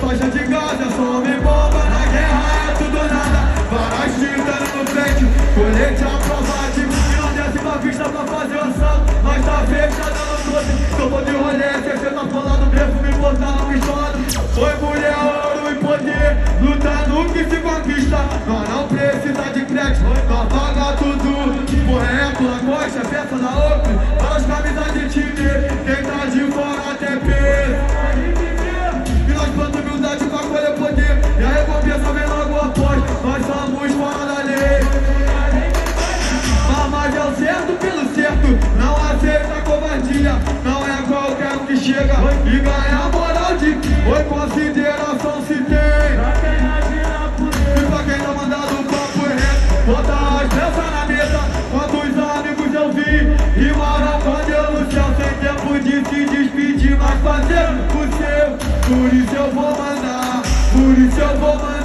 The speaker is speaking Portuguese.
faixa de Gaza, só me bomba na guerra, é tudo nada. Várias tintas no frente, colete aprovado. E não desce pra pista pra fazer o assalto, mas tá fechada no doce. Tô bom de rolê, cê tá falando, perfume botando pistola. Foi mulher, ouro e poder, luta no que se conquista. Nós não precisa de crédito, nós paga tudo. Porra, é tua coxa, peça da Oakley, as camisas de time, quem tá de fora até peso. E nós plantamos humildade pra colher poder, e a recompensa vem logo após. Nós somos fora da lei, mas é o certo pelo certo, não aceita covardia. Não é qualquer um que chega e ganha a moral de oi, consideração se tem. E pra quem tá mandando o papo reto, bota as peças na mesa. Quantos amigos eu vi rimaram com Deus no céu, sem tempo de se despedir, mas fazer o seu. Por isso eu vou mandar, por isso eu vou mandar.